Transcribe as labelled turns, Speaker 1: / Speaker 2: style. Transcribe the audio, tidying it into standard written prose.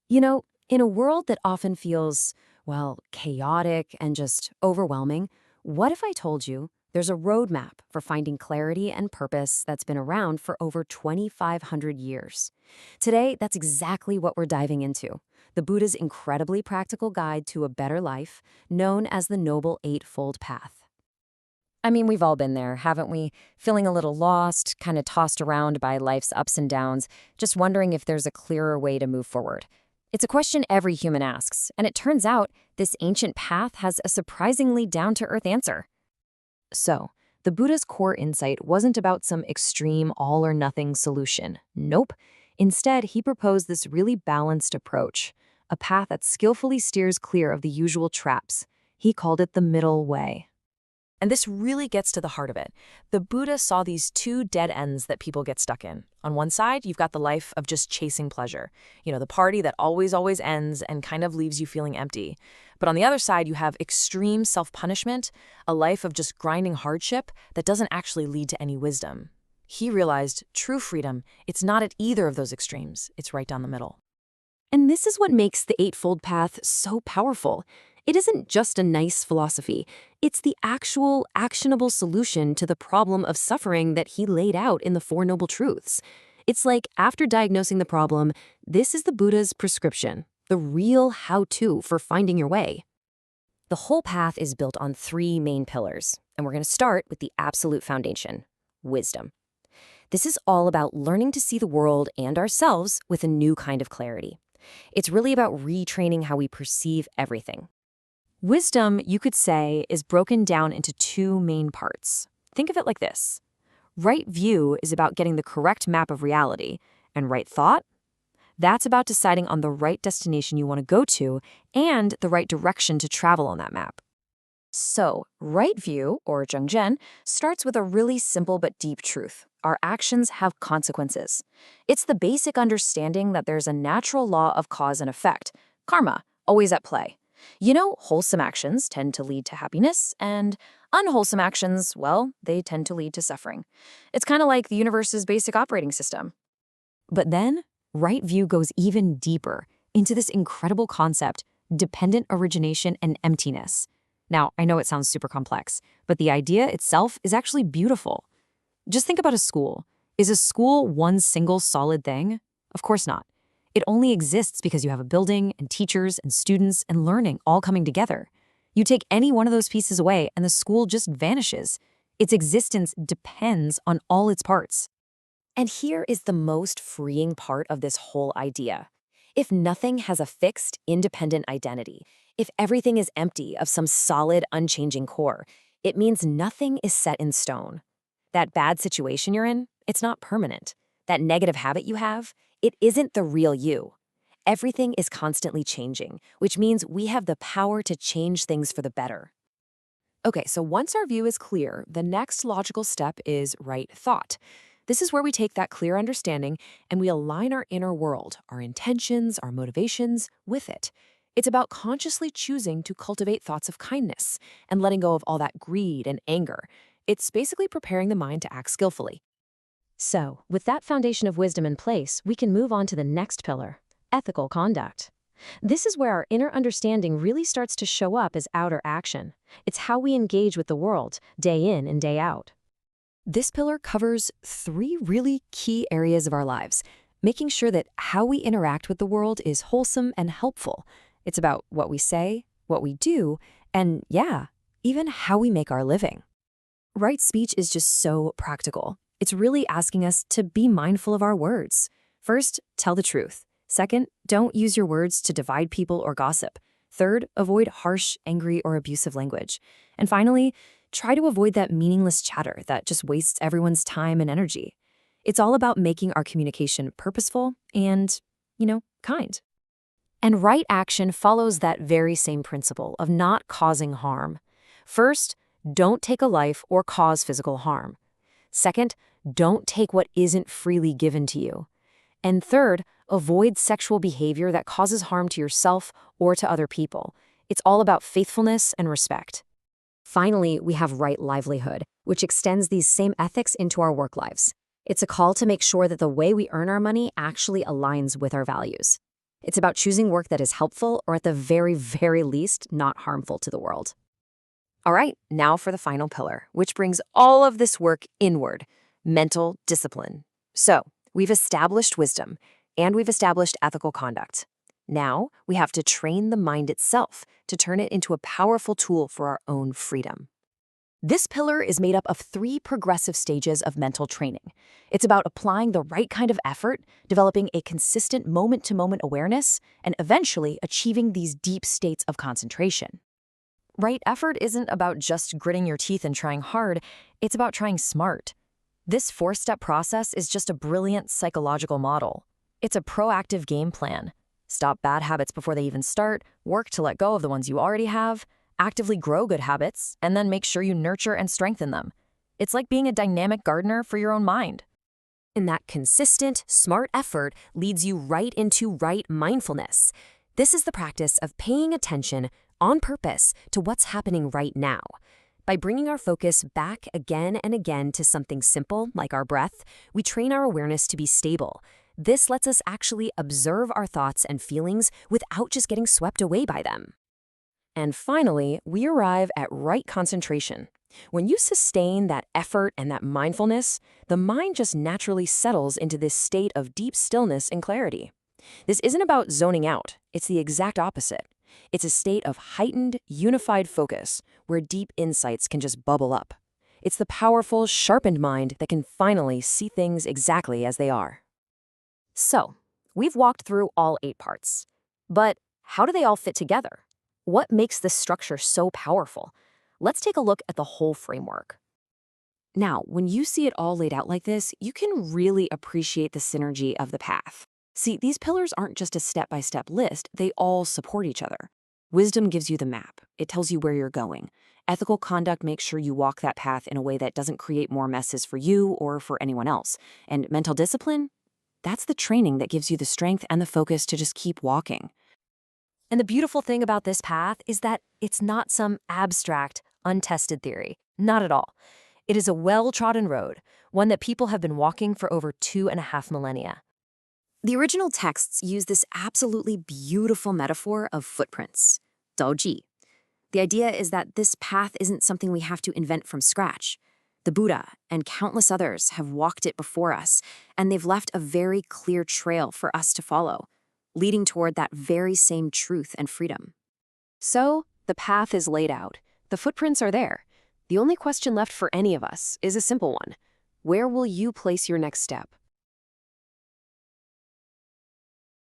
Speaker 1: You know, in a world that often feels, well, chaotic and just overwhelming, what if I told you there's a roadmap for finding clarity and purpose that's been around for over 2,500 years? Today, that's exactly what we're diving into. The Buddha's incredibly practical guide to a better life, known as the Noble Eightfold Path. I mean, we've all been there, haven't we? Feeling a little lost, kind of tossed around by life's ups and downs, just wondering if there's a clearer way to move forward. It's a question every human asks, and it turns out this ancient path has a surprisingly down-to-earth answer. So, the Buddha's core insight wasn't about some extreme all-or-nothing solution. Nope. Instead, he proposed this really balanced approach, a path that skillfully steers clear of the usual traps. He called it the middle way. And this really gets to the heart of it. The Buddha saw these two dead ends that people get stuck in. On one side, you've got the life of just chasing pleasure. The party that always ends and kind of leaves you feeling empty. But on the other side, you have extreme self-punishment, a life of just grinding hardship that doesn't actually lead to any wisdom. He realized true freedom, it's not at either of those extremes. It's right down the middle. And this is what makes the Eightfold Path so powerful. It isn't just a nice philosophy. It's the actual, actionable solution to the problem of suffering that he laid out in the Four Noble Truths. It's like, after diagnosing the problem, this is the Buddha's prescription, the real how-to for finding your way. The whole path is built on three main pillars, and we're going to start with the absolute foundation, wisdom. This is all about learning to see the world and ourselves with a new kind of clarity. It's really about retraining how we perceive everything. Wisdom, you could say, is broken down into two main parts. Think of it like this. Right view is about getting the correct map of reality, and right thought? That's about deciding on the right destination you want to go to and the right direction to travel on that map. So, right view, or zhengzhen, starts with a really simple but deep truth. Our actions have consequences. It's the basic understanding that there's a natural law of cause and effect, karma, always at play. Wholesome actions tend to lead to happiness, and unwholesome actions, well, they tend to lead to suffering. It's kind of like the universe's basic operating system. But then, right view goes even deeper into this incredible concept, dependent origination and emptiness. Now, I know it sounds super complex, but the idea itself is actually beautiful. Just think about a school. Is a school one single solid thing? Of course not. It only exists because you have a building and teachers and students and learning all coming together. You take any one of those pieces away and the school just vanishes. Its existence depends on all its parts. And here is the most freeing part of this whole idea. If nothing has a fixed, independent identity, if everything is empty of some solid, unchanging core, it means nothing is set in stone. That bad situation you're in, it's not permanent. That negative habit you have, it isn't the real you. Everything is constantly changing, which means we have the power to change things for the better. Okay, so once our view is clear, the next logical step is right thought. This is where we take that clear understanding and we align our inner world, our intentions, our motivations, with it. It's about consciously choosing to cultivate thoughts of kindness and letting go of all that greed and anger. It's basically preparing the mind to act skillfully. So, with that foundation of wisdom in place, we can move on to the next pillar, ethical conduct. This is where our inner understanding really starts to show up as outer action. It's how we engage with the world, day in and day out. This pillar covers three really key areas of our lives, making sure that how we interact with the world is wholesome and helpful. It's about what we say, what we do, and even how we make our living. Right speech is just so practical. It's really asking us to be mindful of our words. First, tell the truth. Second, don't use your words to divide people or gossip. Third, avoid harsh, angry, or abusive language. And finally, try to avoid that meaningless chatter that just wastes everyone's time and energy. It's all about making our communication purposeful and, kind. And right action follows that very same principle of not causing harm. First, don't take a life or cause physical harm. Second, don't take what isn't freely given to you. And third, avoid sexual behavior that causes harm to yourself or to other people. It's all about faithfulness and respect. Finally, we have right livelihood, which extends these same ethics into our work lives. It's a call to make sure that the way we earn our money actually aligns with our values. It's about choosing work that is helpful or, at the very, very least, not harmful to the world. All right, now for the final pillar, which brings all of this work inward: mental discipline. So, we've established wisdom and we've established ethical conduct. Now, we have to train the mind itself to turn it into a powerful tool for our own freedom. This pillar is made up of 3 progressive stages of mental training. It's about applying the right kind of effort, developing a consistent moment-to-moment awareness, and eventually achieving these deep states of concentration. Right effort isn't about just gritting your teeth and trying hard, it's about trying smart. This 4-step process is just a brilliant psychological model. It's a proactive game plan. Stop bad habits before they even start, work to let go of the ones you already have, actively grow good habits, and then make sure you nurture and strengthen them. It's like being a dynamic gardener for your own mind. And that consistent, smart effort leads you right into right mindfulness. This is the practice of paying attention on purpose to what's happening right now. By bringing our focus back again and again to something simple like our breath, we train our awareness to be stable. This lets us actually observe our thoughts and feelings without just getting swept away by them. And finally, we arrive at right concentration. When you sustain that effort and that mindfulness, the mind just naturally settles into this state of deep stillness and clarity. This isn't about zoning out, it's the exact opposite. It's a state of heightened, unified focus where deep insights can just bubble up. It's the powerful, sharpened mind that can finally see things exactly as they are. So, we've walked through all 8 parts. But how do they all fit together? What makes this structure so powerful? Let's take a look at the whole framework. Now, when you see it all laid out like this, you can really appreciate the synergy of the path. See, these pillars aren't just a step-by-step list, they all support each other. Wisdom gives you the map. It tells you where you're going. Ethical conduct makes sure you walk that path in a way that doesn't create more messes for you or for anyone else. And mental discipline? That's the training that gives you the strength and the focus to just keep walking. And the beautiful thing about this path is that it's not some abstract, untested theory. Not at all. It is a well-trodden road, one that people have been walking for over 2.5 millennia. The original texts use this absolutely beautiful metaphor of footprints, 道迹. The idea is that this path isn't something we have to invent from scratch. The Buddha and countless others have walked it before us, and they've left a very clear trail for us to follow, leading toward that very same truth and freedom. So, the path is laid out. The footprints are there. The only question left for any of us is a simple one. Where will you place your next step?